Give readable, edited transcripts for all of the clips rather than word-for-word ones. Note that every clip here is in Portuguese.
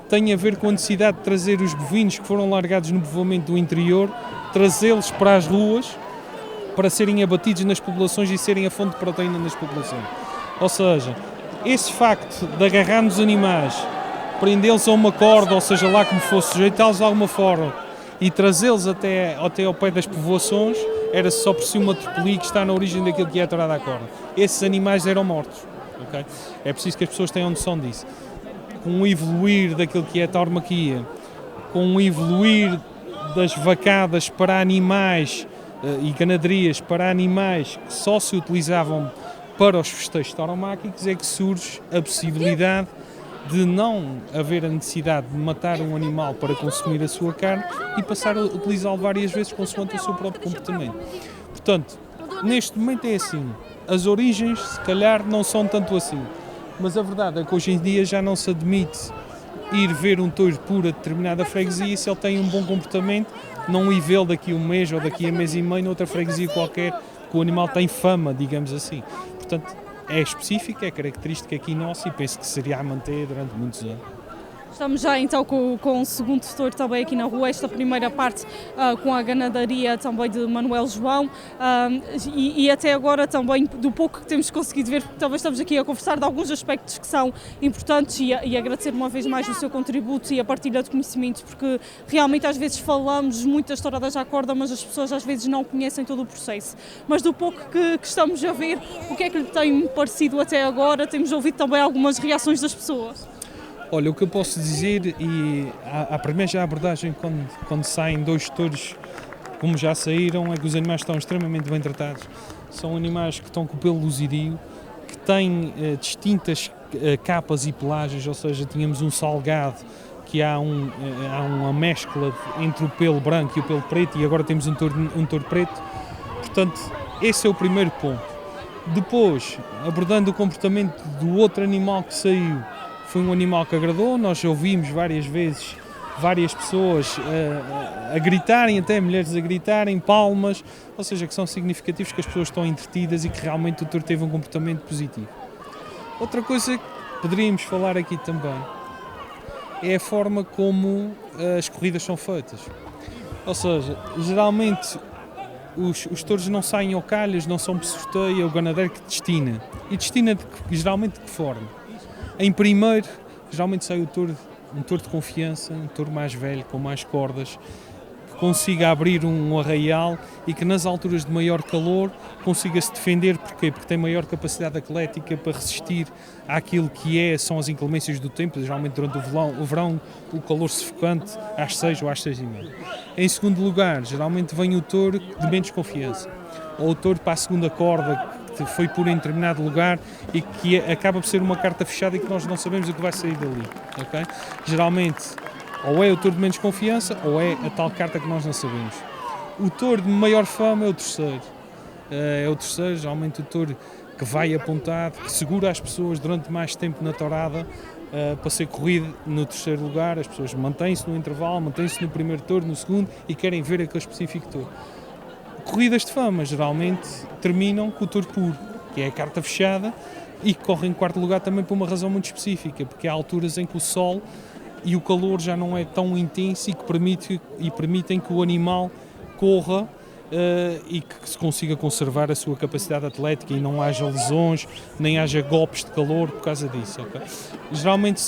tem a ver com a necessidade de trazer os bovinos que foram largados no povoamento do interior, trazê-los para as ruas para serem abatidos nas populações e serem a fonte de proteína nas populações. Ou seja, esse facto de agarrar nos animais, prendê-los a uma corda, ou seja lá como fosse, sujeitá-los de alguma forma e trazê-los até ao pé das povoações, era só por si uma tripulia que está na origem daquilo que é a tourada à corda. Esses animais eram mortos. Okay? É preciso que as pessoas tenham noção disso. Com o evoluir daquilo que é a tauromaquia, com o evoluir das vacadas para animais e ganaderias para animais que só se utilizavam para os festejos tauromáquicos, é que surge a possibilidade de não haver a necessidade de matar um animal para consumir a sua carne e passar a utilizá-lo várias vezes consoante o seu próprio comportamento. Portanto, neste momento é assim. As origens, se calhar, não são tanto assim. Mas a verdade é que hoje em dia já não se admite ir ver um touro por determinada freguesia e se ele tem um bom comportamento, não ir vê-lo daqui a um mês ou daqui a mês e meio noutra freguesia qualquer, que o animal tem fama, digamos assim. Portanto, é específica, é característica aqui nossa e penso que seria a manter durante muitos anos. Estamos já então com o segundo touro também aqui na rua, esta primeira parte com a ganadaria também de Manuel João e até agora também do pouco que temos conseguido ver, porque talvez estamos aqui a conversar de alguns aspectos que são importantes e agradecer uma vez mais o seu contributo e a partilha de conhecimentos, porque realmente às vezes falamos muito das touradas à corda, mas as pessoas às vezes não conhecem todo o processo. Mas do pouco que estamos a ver, o que é que lhe tem parecido até agora? Temos ouvido também algumas reações das pessoas. Olha, o que eu posso dizer, e a primeira abordagem quando saem dois touros, como já saíram, é que os animais estão extremamente bem tratados. São animais que estão com o pelo luzidio, que têm distintas capas e pelagens, ou seja, tínhamos um salgado, que há uma mescla entre o pelo branco e o pelo preto, e agora temos um touro preto. Portanto, esse é o primeiro ponto. Depois, abordando o comportamento do outro animal que saiu, foi um animal que agradou, nós ouvimos várias vezes várias pessoas a gritarem, até mulheres a gritarem, palmas, ou seja, que são significativos, que as pessoas estão entretidas e que realmente o touro teve um comportamento positivo. Outra coisa que poderíamos falar aqui também é a forma como as corridas são feitas. Ou seja, geralmente os touros não saem ao calhas, não são por sorteio, é o ganadeiro que destina. E destina geralmente de que forma? Em primeiro, geralmente sai um touro de confiança, um touro mais velho, com mais cordas, que consiga abrir um arraial e que nas alturas de maior calor consiga se defender. Porquê? Porque tem maior capacidade atlética para resistir àquilo que são as inclemências do tempo, geralmente durante o verão, o calor sufocante às 6 ou às 6h30. Em segundo lugar, geralmente vem o touro de menos confiança, ou o touro para a segunda corda, que foi por em determinado lugar e que acaba por ser uma carta fechada e que nós não sabemos o que vai sair dali. Okay? Geralmente, ou é o touro de menos confiança, ou é a tal carta que nós não sabemos. O touro de maior fama é o terceiro. Geralmente o touro que vai apontado, que segura as pessoas durante mais tempo na tourada, para ser corrido no terceiro lugar. As pessoas mantêm-se no intervalo, mantêm-se no primeiro touro, no segundo e querem ver aquele específico touro. Corridas de fama geralmente terminam com o touro puro, que é a carta fechada e que corre em quarto lugar também por uma razão muito específica, porque há alturas em que o sol e o calor já não é tão intenso e permitem que o animal corra e que se consiga conservar a sua capacidade atlética e não haja lesões, nem haja golpes de calor por causa disso. Okay? Geralmente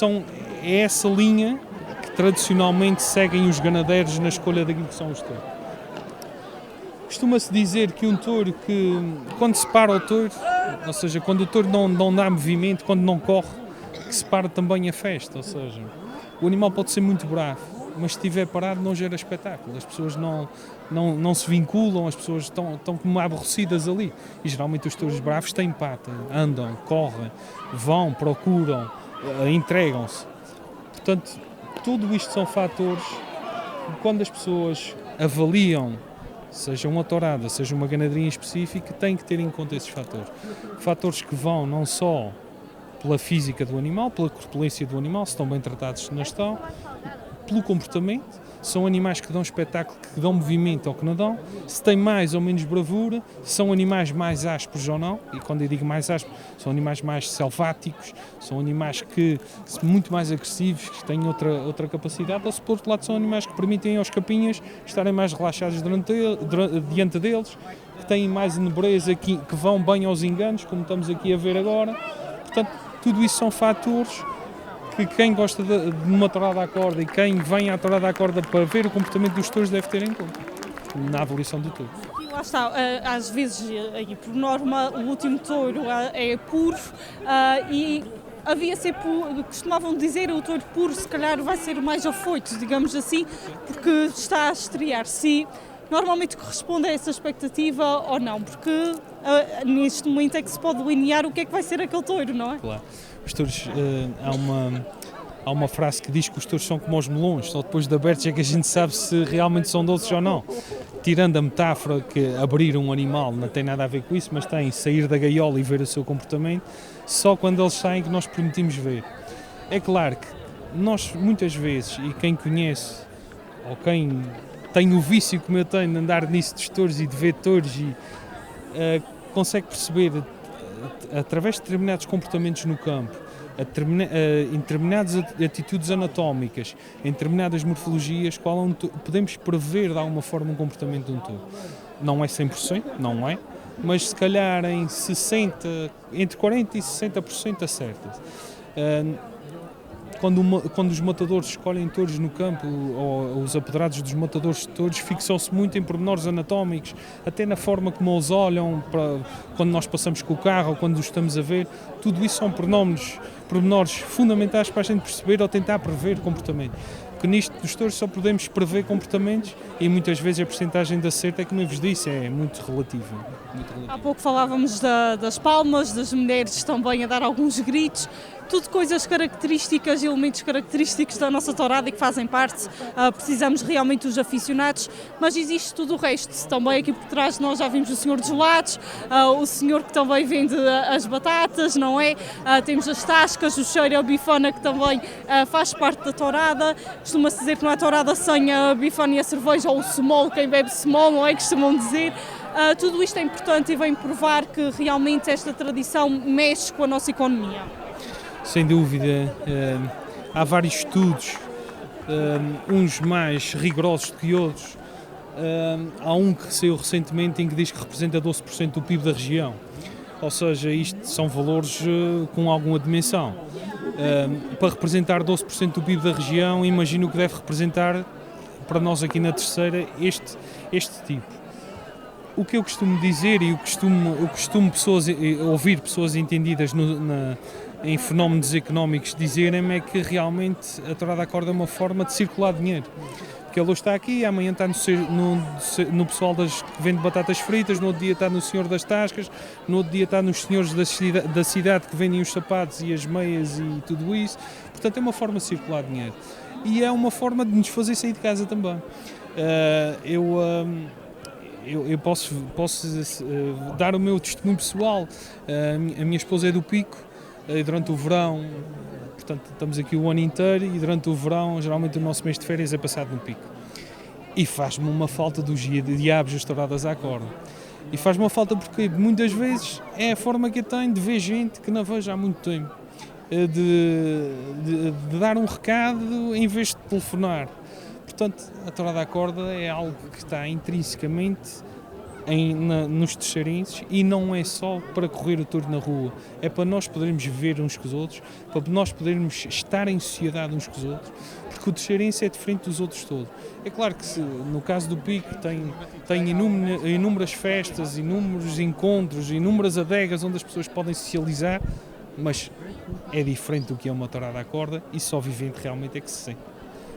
é essa linha que tradicionalmente seguem os ganadeiros na escolha daquilo que são os touros. Costuma-se dizer que um touro que, quando se para o touro, ou seja, quando o touro não dá movimento, quando não corre, que se para também a festa, ou seja, o animal pode ser muito bravo, mas se estiver parado não gera espetáculo, as pessoas não se vinculam, as pessoas estão como aborrecidas ali, e geralmente os touros bravos têm pata, andam, correm, vão, procuram, entregam-se. Portanto, tudo isto são fatores que quando as pessoas avaliam, seja uma tourada, seja uma ganaderia em específico, tem que ter em conta esses fatores. Fatores que vão não só pela física do animal, pela corpulência do animal, se estão bem tratados, se não estão, pelo comportamento, são animais que dão espetáculo, que dão movimento ou que não dão, se têm mais ou menos bravura, são animais mais ásperos ou não, e quando eu digo mais ásperos, são animais mais selváticos, são animais que são muito mais agressivos, que têm outra capacidade, ou se por outro lado são animais que permitem aos capinhas estarem mais relaxados diante deles, que têm mais nobreza, que vão bem aos enganos, como estamos aqui a ver agora. Portanto, tudo isso são fatores que quem gosta de uma tourada à corda e quem vem à tourada à corda para ver o comportamento dos touros deve ter em conta na avaliação do touro. E lá está, às vezes, e por norma, o último touro é puro e havia sempre, costumavam dizer, o touro puro se calhar vai ser o mais afoito, digamos assim, porque está a estrear-se. Normalmente corresponde a essa expectativa ou não? Porque neste momento é que se pode delinear o que é que vai ser aquele touro, não é? Claro. Os touros, há uma frase que diz que os touros são como os melões, só depois de abertos é que a gente sabe se realmente são doces ou não. Tirando a metáfora que abrir um animal não tem nada a ver com isso, mas tem sair da gaiola e ver o seu comportamento, só quando eles saem que nós permitimos ver. É claro que nós muitas vezes, e quem conhece, ou quem tem o vício como eu tenho de andar nisso dos touros e de ver touros, consegue perceber através de determinados comportamentos no campo, em determinadas atitudes anatómicas, em determinadas morfologias, podemos prever de alguma forma um comportamento de um touro. Não é 100%, não é, mas se calhar em 60%, entre 40% e 60% acerta-se. Quando os matadores escolhem touros no campo, ou os apoderados dos matadores de touros, fixam-se muito em pormenores anatómicos, até na forma como eles olham, quando nós passamos com o carro ou quando os estamos a ver. Tudo isso são pormenores fundamentais para a gente perceber ou tentar prever comportamento. Porque nisto dos touros só podemos prever comportamentos e muitas vezes a percentagem de acerto é, como eu vos disse, é muito relativa. Há pouco falávamos das palmas, das mulheres também a dar alguns gritos, tudo coisas características, elementos característicos da nossa tourada e que fazem parte, precisamos realmente dos aficionados, mas existe tudo o resto. Também aqui por trás de nós já vimos o senhor dos lados, o senhor que também vende as batatas, não é? Temos as tascas, o cheiro e a bifana que também faz parte da tourada. Costuma-se dizer que não há tourada sem a bifana e a cerveja, ou o small, quem bebe small, não é? Costumam dizer. Tudo isto é importante e vem provar que realmente esta tradição mexe com a nossa economia. Sem dúvida, há vários estudos, uns mais rigorosos do que outros. Há um que saiu recentemente em que diz que representa 12% do PIB da região, ou seja, isto são valores com alguma dimensão. Para representar 12% do PIB da região, imagino que deve representar, para nós aqui na Terceira, este tipo. O que eu costumo dizer e eu costumo ouvir pessoas entendidas em fenómenos económicos dizerem-me é que realmente a tourada à corda é uma forma de circular dinheiro. Porque ele está aqui, amanhã está no pessoal que vende batatas fritas, no outro dia está no senhor das tascas, no outro dia está nos senhores da cidade que vendem os sapatos e as meias e tudo isso. Portanto, é uma forma de circular dinheiro. E é uma forma de nos fazer sair de casa também. Eu posso dar o meu testemunho pessoal. A minha esposa é do Pico, e durante o verão, portanto estamos aqui o ano inteiro, e durante o verão geralmente o nosso mês de férias é passado no Pico. E faz-me uma falta dos diabos das touradas à corda. E faz-me uma falta porque muitas vezes é a forma que eu tenho de ver gente que não vejo há muito tempo. De dar um recado em vez de telefonar. Portanto, a tourada à corda é algo que está intrinsecamente nos terceirenses e não é só para correr o touro na rua, é para nós podermos viver uns com os outros, para nós podermos estar em sociedade uns com os outros, porque o terceirense é diferente dos outros todos. É claro que no caso do Pico tem inúmeras festas, inúmeros encontros, inúmeras adegas onde as pessoas podem socializar, mas é diferente do que é uma tourada à corda e só vivendo realmente é que se sente.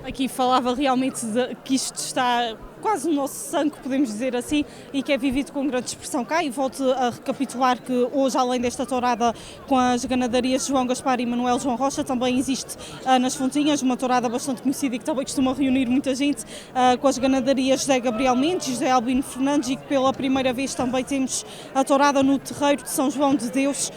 Aqui falava realmente que isto está quase o nosso sangue, podemos dizer assim, e que é vivido com grande expressão cá. E volto a recapitular que hoje, além desta tourada com as ganadarias João Gaspar e Manuel João Rocha, também existe nas Fontinhas uma tourada bastante conhecida e que também costuma reunir muita gente, com as ganadarias José Gabriel Mendes, José Albino Fernandes, e que pela primeira vez também temos a tourada no terreiro de São João de Deus,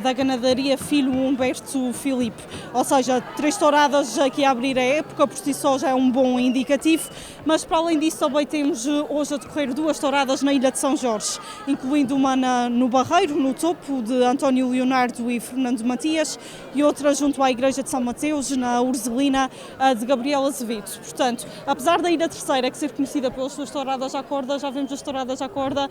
da ganadaria Filho Humberto Filipe. Ou seja, 3 touradas aqui a abrir a época, por si só já é um bom indicativo, mas para além disso também temos hoje a decorrer 2 touradas na Ilha de São Jorge, incluindo uma no Barreiro, no topo, de António Leonardo e Fernando Matias, e outra junto à Igreja de São Mateus, na Urzelina, de Gabriel Azevedo. Portanto, apesar da Ilha Terceira que ser conhecida pelas suas touradas à corda, já vemos as touradas à corda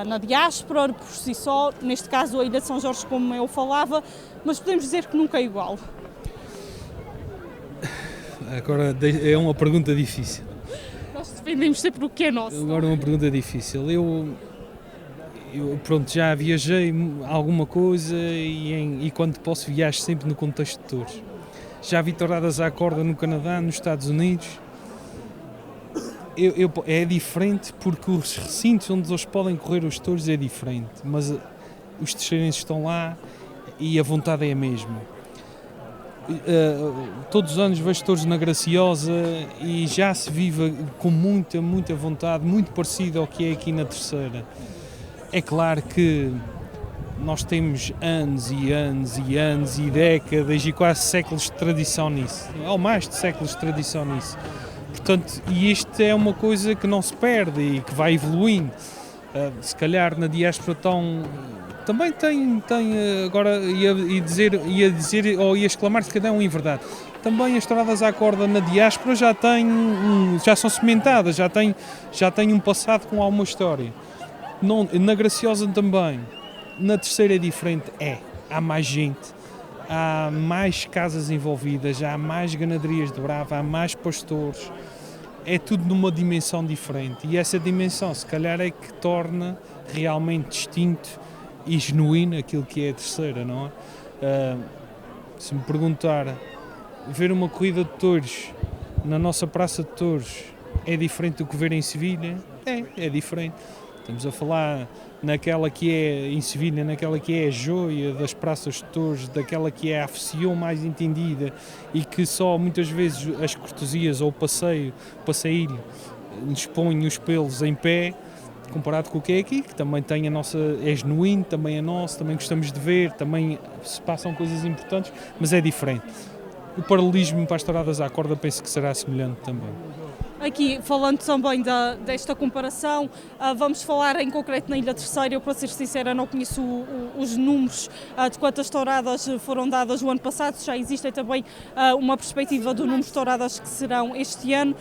na diáspora, por si só, neste caso a Ilha de São Jorge, como eu falava, mas podemos dizer que nunca é igual. Agora é uma pergunta difícil. Nós defendemos sempre o que é nosso. Agora uma pergunta difícil. Eu pronto, já viajei alguma coisa e quando posso viajo sempre no contexto de touros. Já vi touradas à corda no Canadá, nos Estados Unidos. É diferente porque os recintos onde eles podem correr os touros é diferente, mas os terceirenses estão lá e a vontade é a mesma. Todos os anos vejo touros na Graciosa e já se vive com muita vontade, muito parecido ao que é aqui na Terceira. É claro que nós temos anos e décadas e quase séculos de tradição nisso, ou mais de séculos de tradição nisso. Portanto, e isto é uma coisa que não se perde e que vai evoluindo. Se calhar na diáspora também tem agora ia dizer ou ia exclamar se calhar em verdade. Também as touradas à corda na diáspora já são cimentadas, já têm um passado com alguma história. Na Graciosa também. Na Terceira é diferente, há mais gente, há mais casas envolvidas, há mais ganaderias de brava, há mais pastores, é tudo numa dimensão diferente e essa dimensão se calhar é que torna realmente distinto e genuíno aquilo que é a Terceira, não é? Se me perguntar, ver uma corrida de touros na nossa Praça de Touros é diferente do que ver em Sevilha? É diferente. Estamos a falar naquela que é em Sevilha, naquela que é a joia das praças de touros, daquela que é a afición mais entendida e que só muitas vezes as cortesias ou o passeio nos põe os pelos em pé, comparado com o que é aqui, que também tem é genuíno, também é nosso, também gostamos de ver, também se passam coisas importantes, mas é diferente. O paralelismo para as touradas à corda penso que será semelhante também. Aqui, falando também desta comparação, vamos falar em concreto na Ilha Terceira. Eu, para ser sincera, não conheço os números de quantas touradas foram dadas o ano passado. Já existe também uma perspectiva do número de touradas que serão este ano,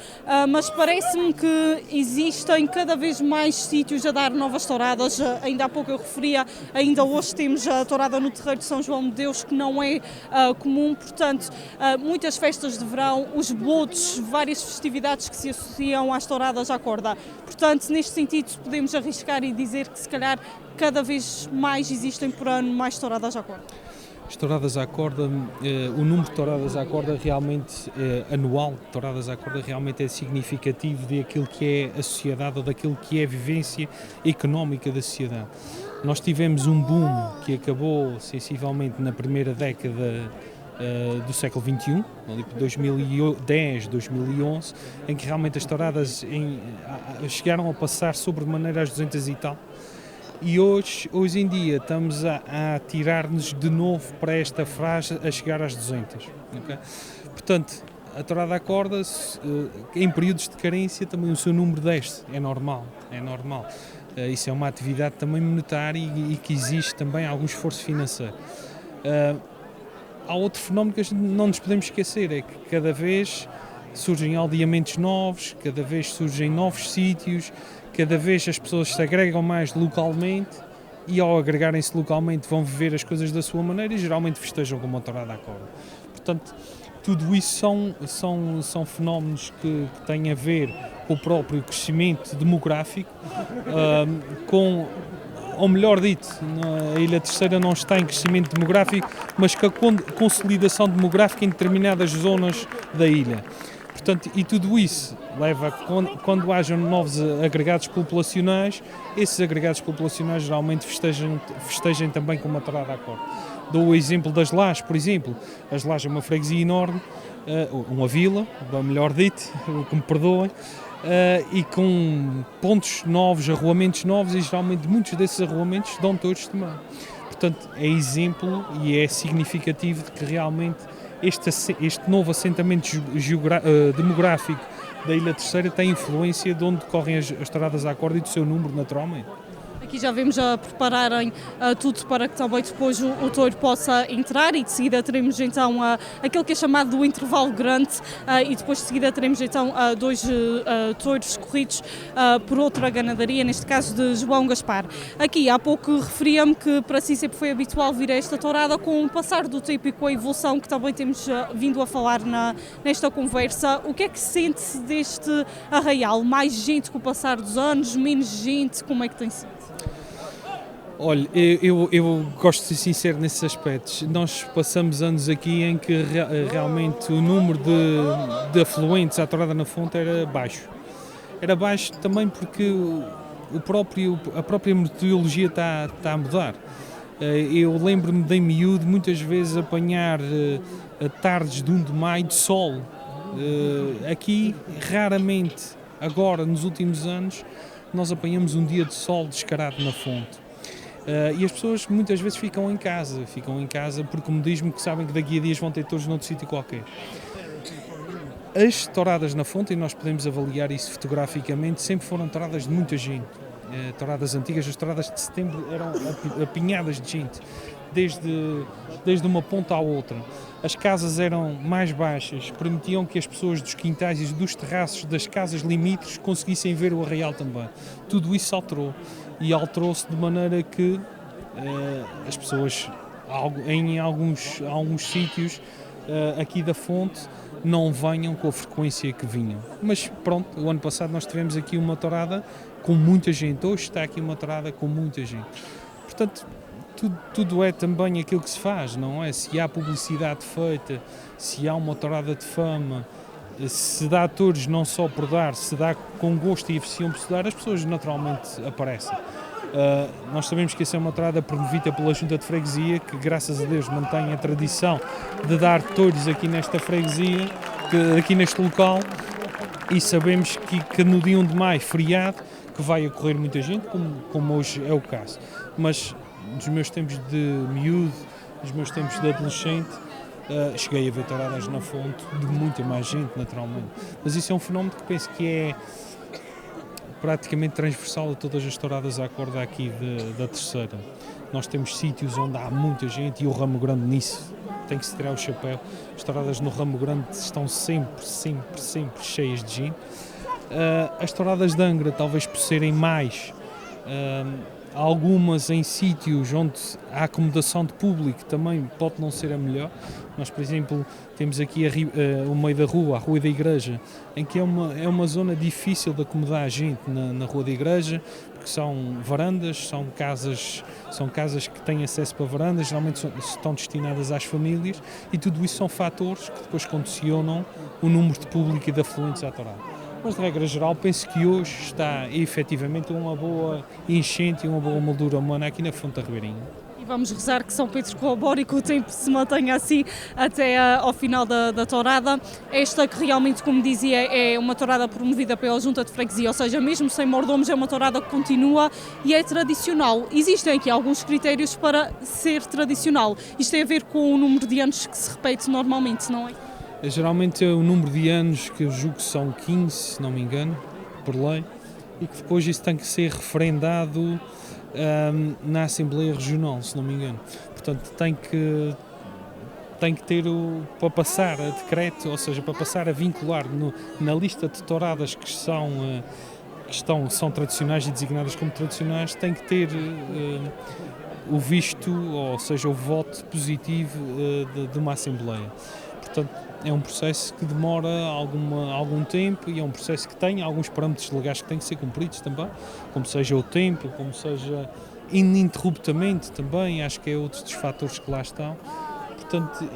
mas parece-me que existem cada vez mais sítios a dar novas touradas. Ainda há pouco eu referia, ainda hoje temos a tourada no terreiro de São João de Deus, que não é comum, portanto, muitas festas de verão, os bodos, várias festividades que se associam às touradas à corda. Portanto, neste sentido, podemos arriscar e dizer que, se calhar, cada vez mais existem por ano mais touradas à corda. As touradas à corda, o número de touradas à corda realmente anual, de touradas à corda realmente é significativo daquilo que é a sociedade ou daquilo que é a vivência económica da sociedade. Nós tivemos um boom que acabou sensivelmente na primeira década do século XXI, ali por 2010, 2011, em que realmente as touradas chegaram a passar sobremaneira às 200 e tal. E hoje em dia estamos a tirar-nos de novo para esta frase a chegar às 200. Okay? Portanto, a tourada à corda, em períodos de carência, também o seu número desce, é normal. Isso é uma atividade também monetária e que exige também algum esforço financeiro. Há outro fenómeno que não nos podemos esquecer, é que cada vez surgem aldeamentos novos, cada vez surgem novos sítios, cada vez as pessoas se agregam mais localmente e ao agregarem-se localmente vão viver as coisas da sua maneira e geralmente festejam com uma tourada à corda. Portanto, tudo isso são fenómenos que têm a ver com o próprio crescimento demográfico, ou melhor dito, a Ilha Terceira não está em crescimento demográfico, mas com a consolidação demográfica em determinadas zonas da ilha. Portanto, e tudo isso leva, quando hajam novos agregados populacionais, esses agregados populacionais geralmente festejem também com uma tourada à corda. Dou o exemplo das Lajes, por exemplo. As Lajes é uma freguesia enorme, uma vila, melhor dito, que me perdoem, e com pontos novos, arruamentos novos, e geralmente muitos desses arruamentos dão touros também. Portanto, é exemplo e é significativo de que realmente este novo assentamento demográfico da Ilha Terceira tem influência de onde decorrem as touradas à corda e do seu número, naturalmente. Aqui já vemos a prepararem tudo para que também depois o touro possa entrar, e de seguida teremos então aquele que é chamado do intervalo grande, e depois de seguida teremos então dois touros corridos por outra ganadaria, neste caso de João Gaspar. Aqui há pouco referia-me que para si sempre foi habitual vir a esta tourada. Com o passar do tempo e com a evolução que também temos vindo a falar nesta conversa, o que é que sente deste arraial? Mais gente com o passar dos anos, menos gente, como é que tem sido? Olha, eu gosto de ser sincero nesses aspectos. Nós passamos anos aqui em que realmente o número de afluentes à tourada na fonte era baixo. Era baixo também porque a própria metodologia está a mudar. Eu lembro-me de em miúdo muitas vezes apanhar tardes de 1 de maio de sol. Aqui, raramente, agora nos últimos anos, nós apanhamos um dia de sol descarado na fonte. E as pessoas muitas vezes ficam em casa porque, como diz-me, que sabem que daqui a dias vão ter touros noutro sítio qualquer. As touradas na fonte, e nós podemos avaliar isso fotograficamente, sempre foram touradas de muita gente. Touradas antigas, as touradas de setembro eram apinhadas de gente, desde uma ponta à outra. As casas eram mais baixas, permitiam que as pessoas dos quintais e dos terraços das casas limítrofes conseguissem ver o arraial também. Tudo isso alterou, e alterou-se de maneira que as pessoas, em alguns sítios aqui da fonte, não venham com a frequência que vinham. Mas pronto, o ano passado nós tivemos aqui uma tourada com muita gente, hoje está aqui uma tourada com muita gente. Portanto, tudo é também aquilo que se faz, não é? Se há publicidade feita, se há uma tourada de fama, se dá a touros não só por dar, se dá com gosto e eficiência por se dar, as pessoas naturalmente aparecem. Nós sabemos que essa é uma tourada promovida pela Junta de Freguesia, que graças a Deus mantém a tradição de dar touros aqui nesta freguesia, aqui neste local, e sabemos que no dia 1 de maio, feriado, que vai ocorrer muita gente, como hoje é o caso. Mas nos meus tempos de miúdo, nos meus tempos de adolescente, cheguei a ver touradas na fonte de muita mais gente, naturalmente. Mas isso é um fenómeno que penso que é praticamente transversal a todas as touradas à corda aqui da Terceira. Nós temos sítios onde há muita gente, e o Ramo Grande nisso tem que se tirar o chapéu. As touradas no Ramo Grande estão sempre cheias de gente. As touradas de Angra, talvez por serem mais, algumas em sítios onde a acomodação de público também pode não ser a melhor. Nós, por exemplo, temos aqui o meio da rua, a Rua da Igreja, em que é uma zona difícil de acomodar a gente na Rua da Igreja, porque são varandas, são casas que têm acesso para varandas, geralmente estão destinadas às famílias, e tudo isso são fatores que depois condicionam o número de público e de afluentes à tourada. Mas, de regra geral, penso que hoje está efetivamente uma boa enchente e uma boa moldura humana aqui na Fonte da Ribeirinha. E vamos rezar que São Pedro colabore e que o tempo se mantenha assim até ao final da tourada. Esta que realmente, como dizia, é uma tourada promovida pela Junta de Freguesia, ou seja, mesmo sem mordomos, é uma tourada que continua e é tradicional. Existem aqui alguns critérios para ser tradicional. Isto tem a ver com o número de anos que se repete normalmente, não é? Geralmente é o número de anos, que eu julgo que são 15, se não me engano, por lei, e que depois isso tem que ser referendado na Assembleia Regional, se não me engano. Portanto, tem que ter para passar a decreto, ou seja, para passar a vincular na lista de touradas que são tradicionais e designadas como tradicionais, tem que ter o visto, ou seja, o voto positivo de uma Assembleia. Portanto, é um processo que demora algum tempo, e é um processo que tem alguns parâmetros legais que têm que ser cumpridos também, como seja o tempo, como seja ininterruptamente também, acho que é outro dos fatores que lá estão. Portanto,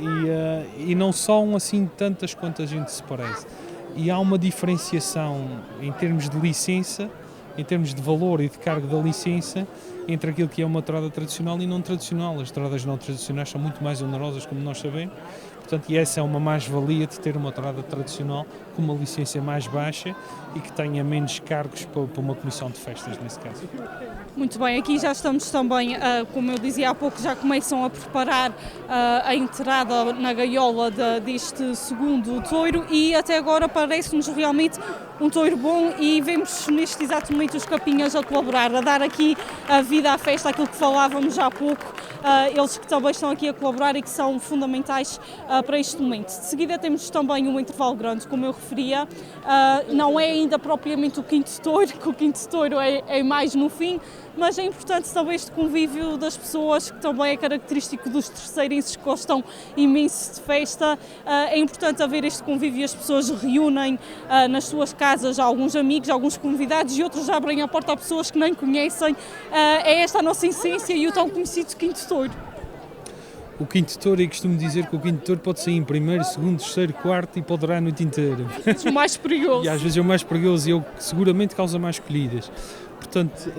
e não são assim tantas quanto a gente se parece. e há uma diferenciação em termos de licença, em termos de valor e de cargo da licença, entre aquilo que é uma tourada tradicional e não tradicional. As touradas não tradicionais são muito mais onerosas, como nós sabemos, portanto, e essa é uma mais-valia de ter uma tourada tradicional com uma licença mais baixa e que tenha menos cargos para uma comissão de festas, nesse caso. Muito bem, aqui já estamos também, como eu dizia há pouco, já começam a preparar a entrada na gaiola deste segundo touro e até agora parece-nos realmente um touro bom e vemos neste exato momento os capinhas a colaborar, a dar aqui a vida à festa, aquilo que falávamos já há pouco, eles que também estão aqui a colaborar e que são fundamentais para este momento. De seguida temos também um intervalo grande, como eu referia, não é ainda propriamente o quinto touro, que o quinto touro é mais no fim, mas é importante também este convívio das pessoas, que também é característico dos terceirenses que gostam imenso de festa. É importante haver este convívio e as pessoas reúnem nas suas casas alguns amigos, alguns convidados e outros abrem a porta a pessoas que nem conhecem. É esta a nossa essência e o tão conhecido quinto touro. O quinto touro, eu costumo dizer que o quinto touro pode sair em primeiro, segundo, terceiro, quarto e pode durar a noite inteira. O mais perigoso. E às vezes é o mais perigoso e é o que seguramente causa mais colhidas. Portanto,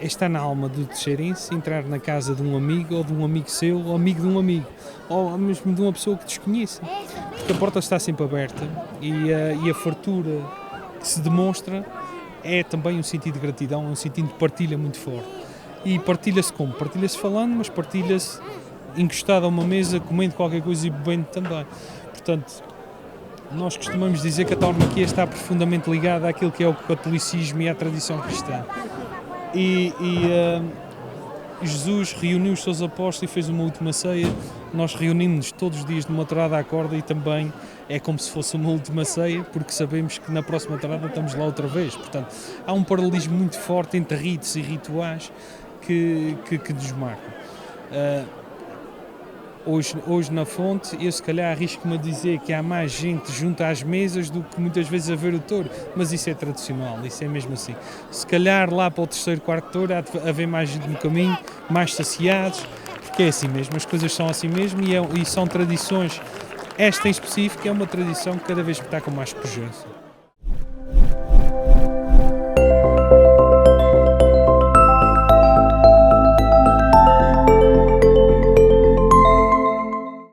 está na alma do terceirense entrar na casa de um amigo ou de um amigo seu ou amigo de um amigo ou mesmo de uma pessoa que desconheça, porque a porta está sempre aberta e a fartura que se demonstra é também um sentido de gratidão, um sentido de partilha muito forte. E partilha-se como? Partilha-se falando, mas partilha-se encostado a uma mesa, comendo qualquer coisa e bebendo também. Portanto, nós costumamos dizer que a tauromaquia está profundamente ligada àquilo que é o catolicismo e à tradição cristã. Jesus reuniu os seus apóstolos e fez uma última ceia. Nós reunimos-nos todos os dias numa tourada à corda e também é como se fosse uma última ceia, porque sabemos que na próxima tourada estamos lá outra vez. Portanto, há um paralelismo muito forte entre ritos e rituais que nos marcam. Hoje na fonte, eu se calhar arrisco-me a dizer que há mais gente junto às mesas do que muitas vezes a ver o touro, mas isso é tradicional, isso é mesmo assim. Se calhar lá para o terceiro, quarto touro há de haver mais gente no caminho, mais saciados, porque é assim mesmo, as coisas são assim mesmo e são tradições. Esta em específico é uma tradição que cada vez está com mais pujança.